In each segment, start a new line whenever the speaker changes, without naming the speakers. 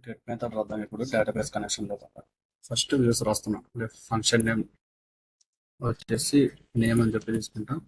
Get method రాద్దాం. ఇప్పుడు database కనెక్షన్లో ఫస్ట్ వ్యూస్ రాస్తున్నాం. ఫంక్షన్ నేమ్ వచ్చేసి నేమ్ అని చెప్పి తీసుకుంటాం.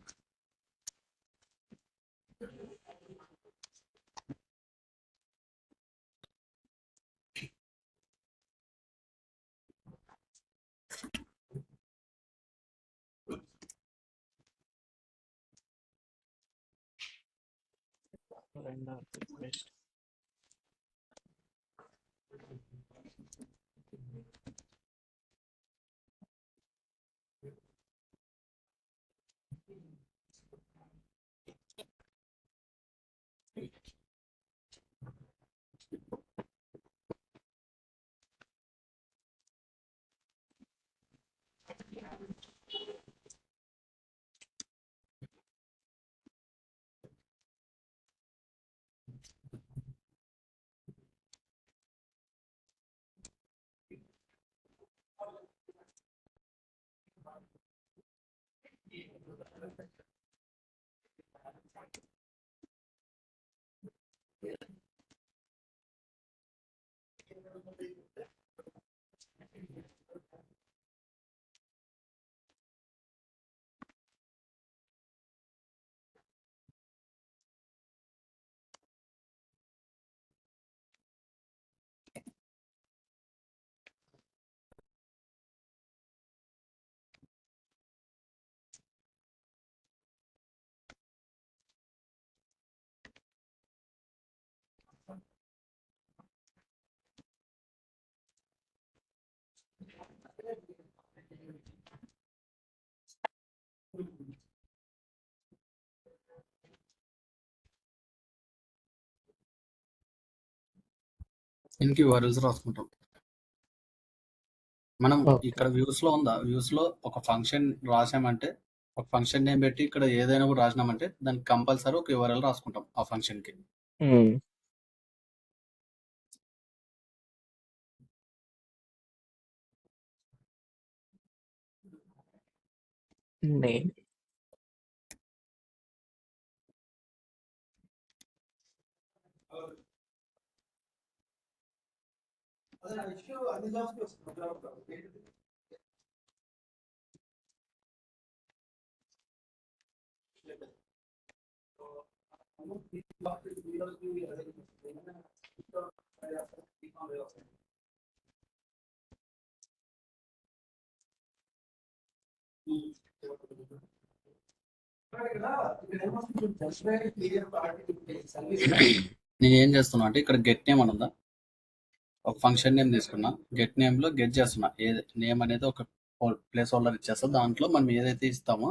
దీనికి URLs రాసుకుంటాం. మనం ఇక్కడ వ్యూస్ లో ఉందా, వ్యూస్ లో ఒక ఫంక్షన్ రాసామంటే, ఒక ఫంక్షన్ నేమ్ పెట్టి ఇక్కడ ఏదైనా కూడా రాసినామంటే దానికి కంపల్సరీ ఒక URL రాసుకుంటాం ఆ ఫంక్షన్ కి.
నేమ్
నేను ఏం చేస్తున్నా అంటే ఇక్కడ గెట్ నేమ్ అని ఉందా, ఒక ఫంక్షన్ నేమ్ తీసుకున్నా, గెట్ నేమ్ లో గెట్ చేస్తున్నా. ఏ నేమ్ అనేది ఒక ప్లేస్ హోల్డర్ ఇచ్చేస్తా, దాంట్లో మనం ఏదైతే ఇస్తామో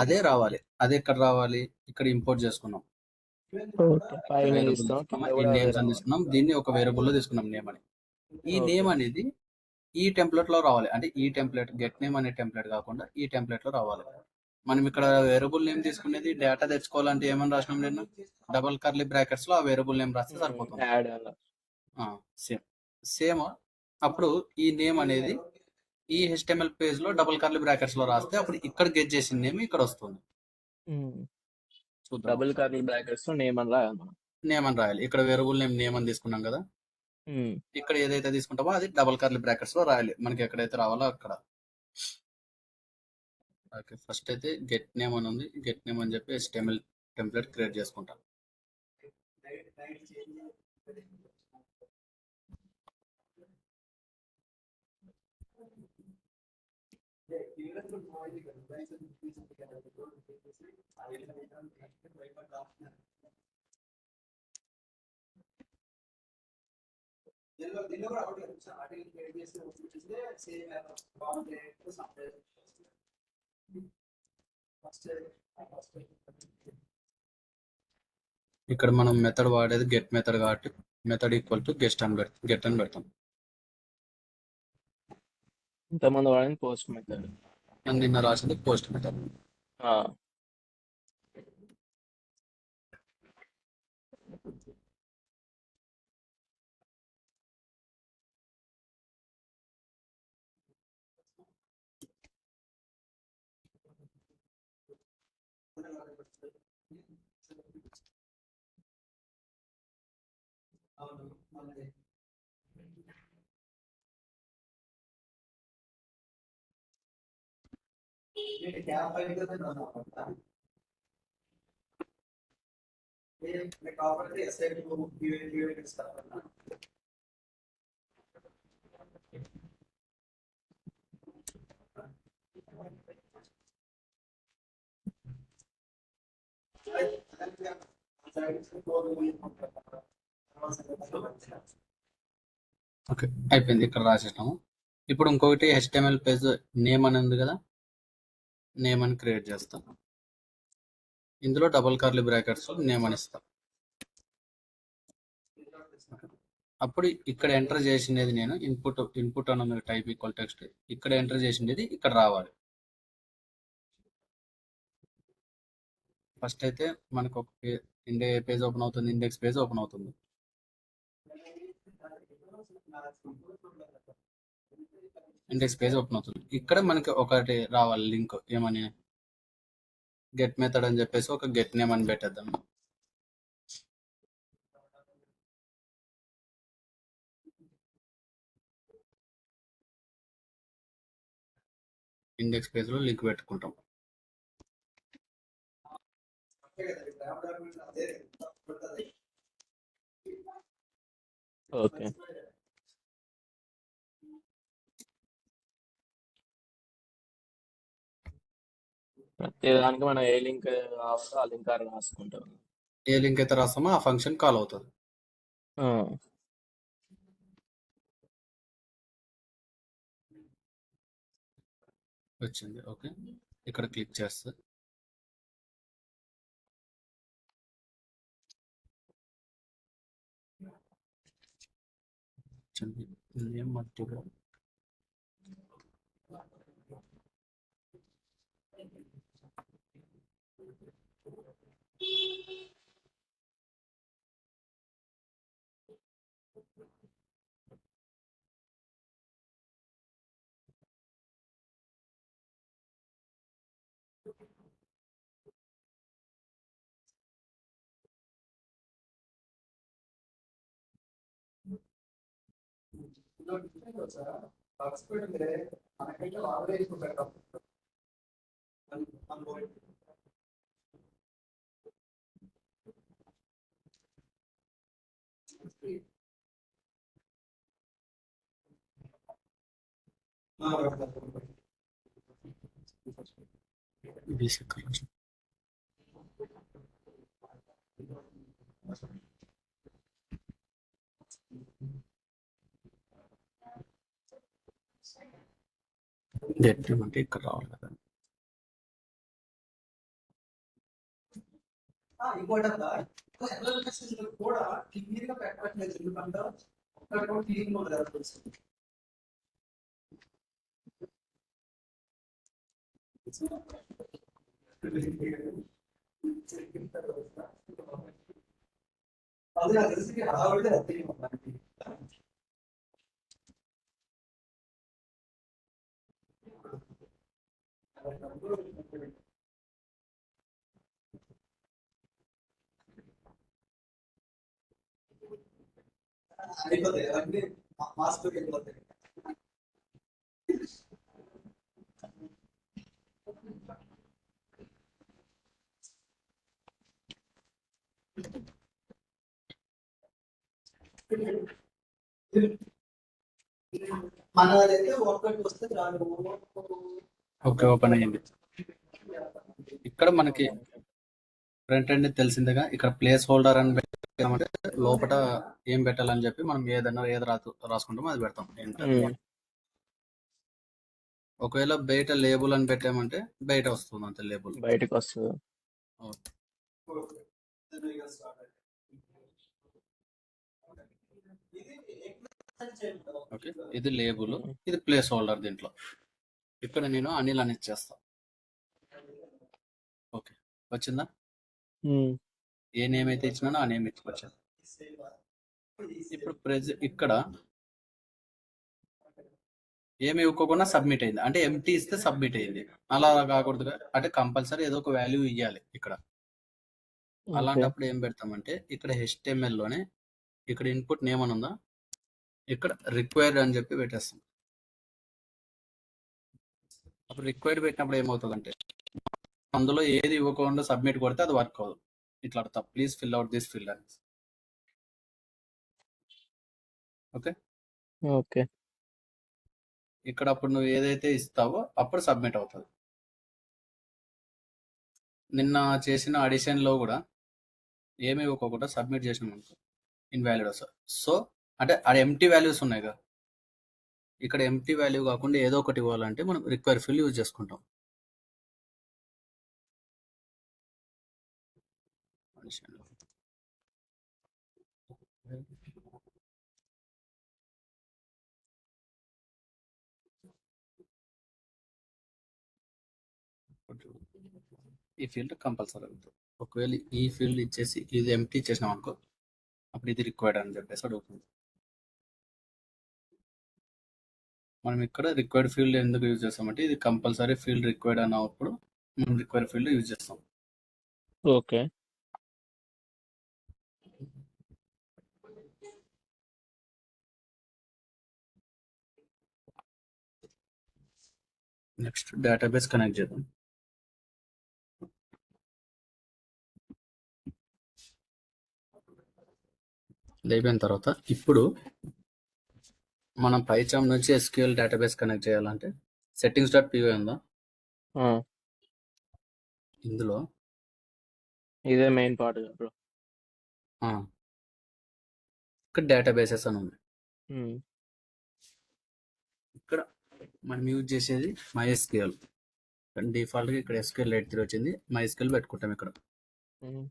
అదే రావాలి. అదే ఎక్కడ రావాలి, ఇక్కడ ఇంపోర్ట్ చేసుకున్నాం. ఈ నేమ్స్ అని తీసుకున్నాం, దీన్ని ఒక వేరియబుల్ లో తీసుకున్నాం నేమ్ అని. ఈ నేమ్ అనేది ఈ టెంప్లెట్ లో రావాలి. అంటే ఈ టెంప్లెట్ గెట్ నేమ్ అనే టెంప్లెట్ కాకుండా ఈ టెంప్లెట్ లో రావాలి. మనం ఇక్కడ వేరియబుల్ నేమ్ తీసుకునేది డేటా తెచ్చుకోవాలంటే ఏమని రాసినాం, నేను డబల్ కర్లీ బ్రాకెట్స్ లో ఆ వేరియబుల్ నేమ్ రాస్తే సరిపోతుంది. సేమ్ అప్పుడు ఈ నేమ్ అనేది ఈ HTML పేజ్ లో డబుల్ కర్లీ బ్రాకెట్స్ లో రాస్తే అప్పుడు ఇక్కడ గెట్ చేసిన నేమ్ ఇక్కడ వస్తుంది.
డబుల్ కర్లీ బ్రాకెట్స్ లో నేమ్ అని రాయాలి.
నేమ్ అని రాయాలి. ఇక్కడ వేరియబుల్ నేమ్ అని తీసుకున్నాం కదా, ఇక్కడ ఏదైతే తీసుకుంటామో అది డబుల్ కర్లీ బ్రాకెట్స్ లో రాయాలి, మనకి ఎక్కడైతే రావాలో అక్కడ. ఓకే, ఫస్ట్ అయితే గెట్ నేమ్ అని ఉంది, గెట్ నేమ్ అని చెప్పి HTML టెంప్లెట్ క్రియేట్ చేసుకుంటాం. ఇక్కడ మనం మెథడ్ వాడేది గెట్ మెథడ్ కాబట్టి మెథడ్ ఈక్వల్ టు గెట్ అని పెడతాం.
ఇంతమంది వాడింది పోస్ట్ మెథడ్,
నిన్న రాసింది పోస్ట్ మెథడ్. ఓకే, అయిపోయింది. ఇక్కడ రాసేసినాము. ఇప్పుడు ఇంకొకటి HTML పేజ్ నేమ్ అని ఉంది కదా, నేమ్ అని క్రియేట్ చేస్తాం. ఇందులో డబుల్ కర్లీ బ్రాకెట్స్ నేమ్ అని ఇస్తాం. అప్పుడు ఇక్కడ ఎంటర్ చేసినది నేను ఇన్పుట్ అని ఉంది, టైప్ ఈక్వల్ టెక్స్ట్. ఇక్కడ ఎంటర్ చేసినది ఇక్కడ రావాలి. ఫస్ట్ అయితే మనకు ఒక పేజ్ ఓపెన్ అవుతుంది, ఇండెక్స్ పేజ్ ఓపెన్ అవుతుంది. ఇండెక్స్ పేజ్ ఓపెన్ అవుతుంది. ఇక్కడ మనకి ఒకటి రావాలి లింక్, ఏమని గెట్ మెథడ్ అని చెప్పేసి ఒక గెట్ నేమ్ అని పెట్టేద్దాం. ఇండెక్స్ పేజ్ లో లింక్ పెట్టుకుంటాం.
ఓకే. ప్రతి దానికి మనం ఏ లింక్ కావాలో ఆ లింక్ అక్కడ రాసుకుంటాం.
ఏ లింక్ అయితే రాస్తామో ఆ ఫంక్షన్ కాల్ అవుతుంది.
ఆ,
వచ్చింది. ఓకే, ఇక్కడ క్లిక్ చేస్తే నేమ్ మట్టిలో గెట్ నేమ్ అంటే ఇక్కడ రావాలి కదా. ఓకే, ఓపెన్ అయ్యింది. ఇక్కడ మనకి ఫ్రంట్ ఎండ్ తెలిసిందిగా. ఇక్కడ ప్లేస్ హోల్డర్ అని పెట్టామంటే లోపల ఏం పెట్టాలని చెప్పి మనం ఏది రాసుకుంటామో అది పెడతాం. ఒకవేళ బయట లేబుల్ అని పెట్టామంటే బయట వస్తుంది అంతే, లేబుల్
బయటకు వస్తుంది.
ఓకే, ఇది లేబుల్, ఇది ప్లేస్ హోల్డర్. దీంట్లో ఇక్కడ నేను అనిల్ అని ఇచ్చేస్తా. ఓకే, వచ్చిందా? ఏ నేమ్ అయితే ఇచ్చినానో ఆ నేమ్ ఇచ్చుకొచ్చాను. ఇప్పుడు ఇక్కడ ఏమి ఇవ్వకుండా సబ్మిట్ అయింది అంటే ఎంటీ ఇస్తే సబ్మిట్ అయింది. అలా కాకూడదు అంటే కంపల్సరీ ఏదో ఒక వాల్యూ ఇవ్వాలి ఇక్కడ. అలాంటప్పుడు ఏం పెడతామంటే ఇక్కడ HTML లోనే ఇక్కడ ఇన్పుట్ నేమ్ అని ఉందా, ఇక్కడ రిక్వైర్డ్ అని చెప్పి పెట్టేస్తాం. అప్పుడు రిక్వైర్డ్ పెట్టినప్పుడు ఏమవుతుందంటే అందులో ఏది ఇవ్వకుండా సబ్మిట్ కొడితే అది వర్క్ అవ్వదు. ఇట్లా అడుగుతా, please fill out this field అని. Okay,
okay.
ఇక్కడ అప్పుడు నువ్వు ఏదైతే ఇస్తావో అప్పుడు సబ్మిట్ అవుతుంది. నిన్న చేసిన అడిషన్లో కూడా ఏమి ఇవ్వకుండా సబ్మిట్ చేసినాం అనుకో, ఇన్వాలిడ్ వస్తుంది. సో అంటే అది ఎంటీ వాల్యూస్ ఉన్నాయి కదా, ఇక్కడ ఎంటీ వాల్యూ కాకుండా ఏదో ఒకటి ఇవ్వాలంటే మనం రిక్వైర్ ఫీల్డ్ యూజ్ చేసుకుంటాం. Addition లో. ఈ ఫీల్డ్ కంపల్సరీ అవుతుంది. ఒకవేళ ఈ ఫీల్డ్ ఇచ్చేసి ఇది ఎంటీ ఇచ్చేసినాం అనుకో, అప్పుడు ఇది రిక్వైర్డ్ అని చెప్పేసి అడుగుతుంది. మనం ఇక్కడ రిక్వైర్డ్ ఫీల్డ్ ఎందుకు యూజ్ చేస్తామంటే ఇది కంపల్సరీ ఫీల్డ్ రిక్వైర్డ్ అన్నప్పుడు మనం రిక్వైర్డ్ ఫీల్డ్ యూజ్ చేస్తాం.
ఓకే.
నెక్స్ట్ డేటాబేస్ కనెక్ట్ చేద్దాం. ఇది అయిపోయిన తర్వాత ఇప్పుడు మనం పైచామ్ నుంచి ఎస్క్యూఎల్ డేటాబేస్ కనెక్ట్ చేయాలంటే settings.py ఉందా,
ఆ,
ఇందులో
ఇదే మెయిన్ పార్ట్ కదా బ్రో.
ఇక్కడ డేటాబేసెస్ అని ఉంది.
ఉమ్,
ఇక్కడ మనం యూజ్ చేసేది MySQL. డిఫాల్ట్గా ఇక్కడ SQL 8.3 వచ్చింది, MySQL పెట్టుకుంటాం. ఇక్కడ
ఉమ్,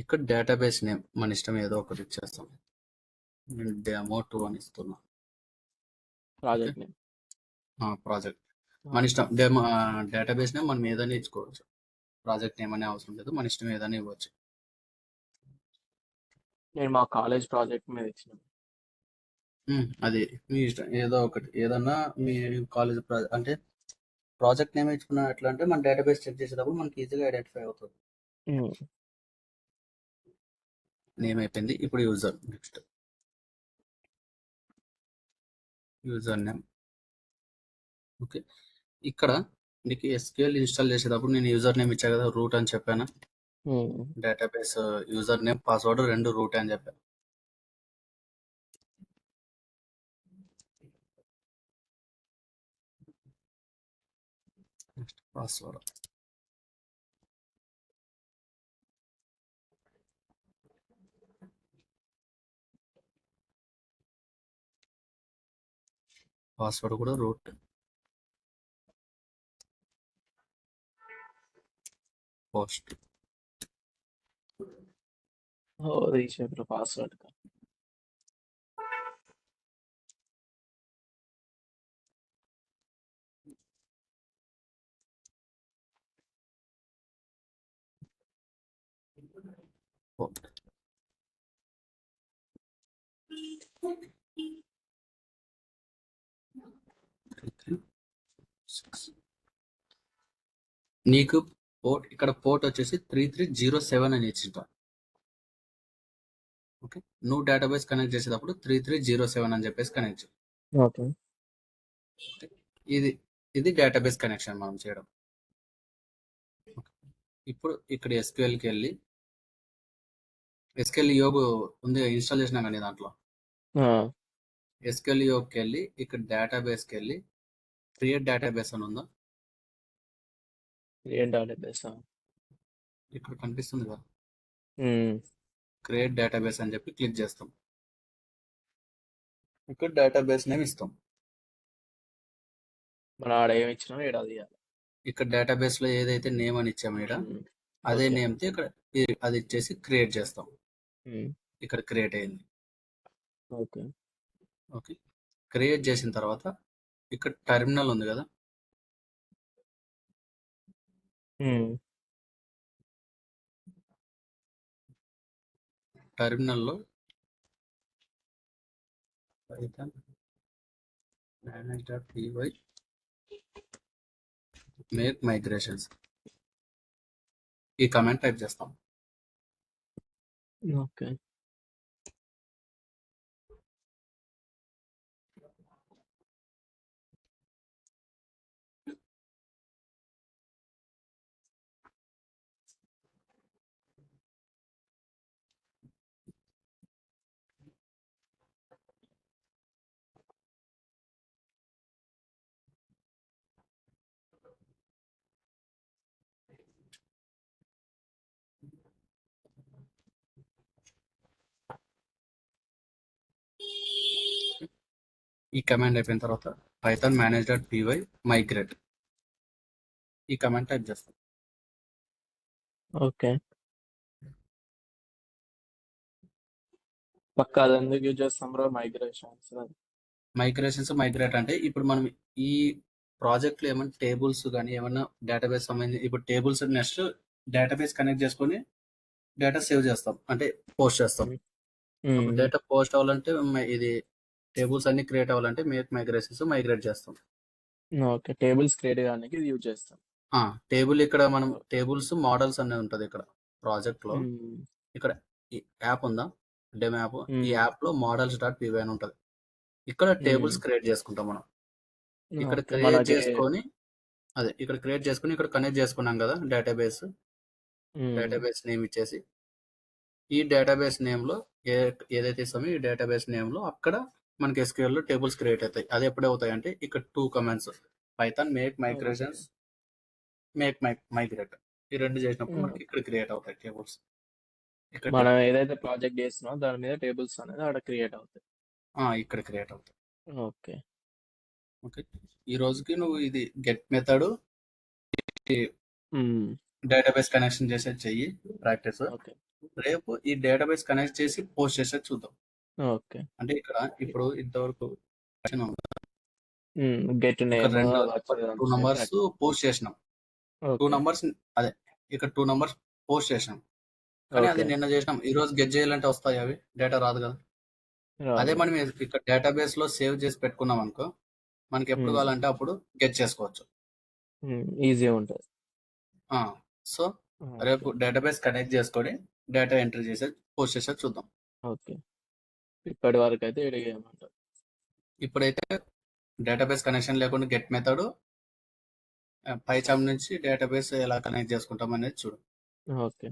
ఇక్కడ డేటాబేస్ నేమ్ మన ఇష్టం ఏదో ఒకటి ఇచ్చేస్తాం. నేను డెమో2 అని ఇస్తున్నా.
Project name.
ప్రాజెక్ట్ మన ఇష్టం. డెమో డేటాబేస్ నేమ్ మనం ఏదైనా ఇచ్చుకోవచ్చు. ప్రాజెక్ట్ నేమ్ అనే అవసరం లేదు, మన ఇష్టం ఏదైనా ఇవ్వచ్చు.
నేను మా కాలేజ్ ప్రాజెక్ట్ మీద ఇచ్చిన.
అది మీ ఇష్టం, ఏదో ఒకటి ఏదన్నా మీ కాలేజ్ అంటే ప్రాజెక్ట్ నేమ్ ఇచ్చుకున్నా ఎట్లా అంటే మన డేటాబేస్ చెక్ చేసేటప్పుడు మనకి ఈజీగా ఐడెంటిఫై అవుతుంది. నేమ్ అయిపోయింది. ఇప్పుడు user. Next user name. Okay, ఇక్కడ నీకు SQL ఇన్స్టాల్ చేసేటప్పుడు నేను యూజర్ నేమ్ ఇచ్చా కదా, రూట్ అని చెప్పాను. డేటాబేస్ యూజర్ నేమ్ పాస్వర్డ్ రెండు రూట్ అని చెప్పాను. Next password. పాస్వర్డ్ కూడా రూట్. పోస్ట్.
తీసే బ్రో పాస్వర్డ్.
నీకు పోర్ట్ ఇక్కడ పోర్ట్ వచ్చేసి 3307 అని ఇచ్చింట. ఓకే, నువ్వు డేటాబేస్ కనెక్ట్ చేసేటప్పుడు 3307 అని చెప్పేసి కనెక్ట్ చేయి.
ఓకే.
ఇది డేటాబేస్ కనెక్షన్ మనం చేయడం. ఇప్పుడు ఇక్కడ SQLకి వెళ్ళి SQL యోగ్ ఉంది ఇన్స్టాల్ చేసినా కానీ దాంట్లో SQL యోగ్కి వెళ్ళి ఇక్కడ డేటాబేస్కి వెళ్ళి క్రియేట్ డేటాబేస్ అని ఉందా,
ఏం డేటాబేస్?
ఇక్కడ కనిపిస్తుంది కదా, క్రియేట్ డేటాబేస్ అని చెప్పి క్లిక్ చేస్తాం. ఇక్కడ డేటాబేస్ నేమ్ ఇస్తాం.
మన ఆడ ఏమి ఇచ్చినా ఇక్కడ అది ఇవ్వాలి.
ఇక్కడ డేటాబేస్ లో ఏదైతే నేమ్ అని ఇచ్చామో ఇక్కడ అదే
ఓకే.
నేమ్ తో ఇక్కడ అది ఇచ్చేసి క్రియేట్ చేస్తాం. ఇక్కడ క్రియేట్ అయింది.
ఓకే.
ఓకే, క్రియేట్ చేసిన తర్వాత ఇక్కడ టెర్మినల్ ఉంది కదా, టెర్మినల్లో manage.py మేక్ మైగ్రేషన్స్ ఈ కమెంట్ టైప్ చేస్తాం.
ఓకే.
ఈ కమాండ్ అయిపోయిన తర్వాత Python manage dot py migrate ఈ కమాండ్ టైప్ చేస్తాం.
ఓకే. పక్కా అది ఎందుకు యూజ్ చేస్తాం బ్రో మైగ్రేషన్స్?
మైగ్రేట్ అంటే ఇప్పుడు మనం ఈ ప్రాజెక్ట్లో ఏమైనా టేబుల్స్ కానీ ఏమైనా డేటాబేస్ సంబంధించి ఇప్పుడు టేబుల్స్ నెక్స్ట్ డేటాబేస్ కనెక్ట్ చేసుకొని డేటా సేవ్ చేస్తాం అంటే పోస్ట్ చేస్తాం. అప్పుడు డేటా పోస్ట్ అవ్వాలంటే ఇది టేబుల్స్ అన్ని క్రియేట్ అవ్వాలంటే మైగ్రేషన్స్ మైగ్రేట్ చేస్తాం.
ఓకే. టేబుల్స్ క్రియేట్ చేయడానికి ఇది యూజ్ చేస్తాం.
టేబుల్ ఇక్కడ మనం టేబుల్స్ మోడల్స్ అనేది ఉంటుంది ఇక్కడ ప్రాజెక్ట్ లో. ఇక్కడ ఈ యాప్ ఉందా డెమో యాప్, ఈ యాప్ లో మోడల్స్ డాట్ పీవై అని ఉంటుంది. ఇక్కడ టేబుల్స్ క్రియేట్ చేసుకుంటాం మనం. ఇక్కడ
ఓకే.
క్రియేట్
మనకి
చేసుకొని ఇక్కడ క్రియేట్ చేసుకొని ఇక్కడ కనెక్ట్ చేసుకున్నాం కదా డేటాబేస్ నేమ్ ఇచ్చేసి ఈ డేటాబేస్ నేమ్ లో ఏదైతే ఇస్తామో ఈ డేటాబేస్ నేమ్ లో అక్కడ మనకి SQL లో టేబుల్స్ క్రియేట్ అవుతాయి. అది ఎప్పుడు అవుతాయి అంటే ఇక్కడ 2 commands Python make migrations migrate ఈ రెండు చేసినప్పుడు మనకి ఇక్కడ క్రియేట్ అవుతాయి టేబుల్స్. ఇక్కడ
మనం ఏదైతే ప్రాజెక్ట్ చేస్తున్నామో దాని మీద టేబుల్స్ అనేది అక్కడ క్రియేట్ అవుతాయి.
ఇక్కడ క్రియేట్ అవుతాయి.
ఓకే.
ఓకే, ఈ రోజుకి నువ్వు ఇది గెట్ మెథడ్ డేటాబేస్ కనెక్షన్ చేసేది చెయ్యి ప్రాక్టీస్.
ఓకే.
రేపు ఈ డేటాబేస్ కనెక్ట్ చేసి పోస్ట్ చేసేది చూద్దాం.
ఓకే.
అంటే ఇక్కడ ఇప్పుడు ఇంతవరకు
గెట్ నేమ్
2 నంబర్స్ పోస్ట్ చేసినాం. 2 నంబర్స్ అదే ఇక్కడ 2 నంబర్స్ పోస్ట్ చేసినాం. కానీ అది నిన్న చేసినాం. ఈ రోజు గెట్ చేయాలంటే వస్తాయి అవి డేటా రాదు కదా. అదే మనం ఇక్కడ డేటాబేస్ లో సేవ్ చేసి పెట్టుకున్నాం అనుకో మనకి ఎప్పుడు కావాలంటే అప్పుడు గెట్ చేసుకోవచ్చు.
ఈజీ ఉంటుంది.
సో రేపు డేటాబేస్ కనెక్ట్ చేసుకొని డేటా ఎంట్రీ చేసేది పోస్ట్ చేసేది చూద్దాం.
ఓకే. ఇప్పటి వరకు అయితే ఏమంటారు,
ఇప్పుడైతే డేటాబేస్ కనెక్షన్ లేకుండా గెట్ మెథడ్ పైచామ్ నుంచి డేటాబేస్ ఎలా కనెక్ట్ చేసుకుంటాం అనేది చూడు.
ఓకే.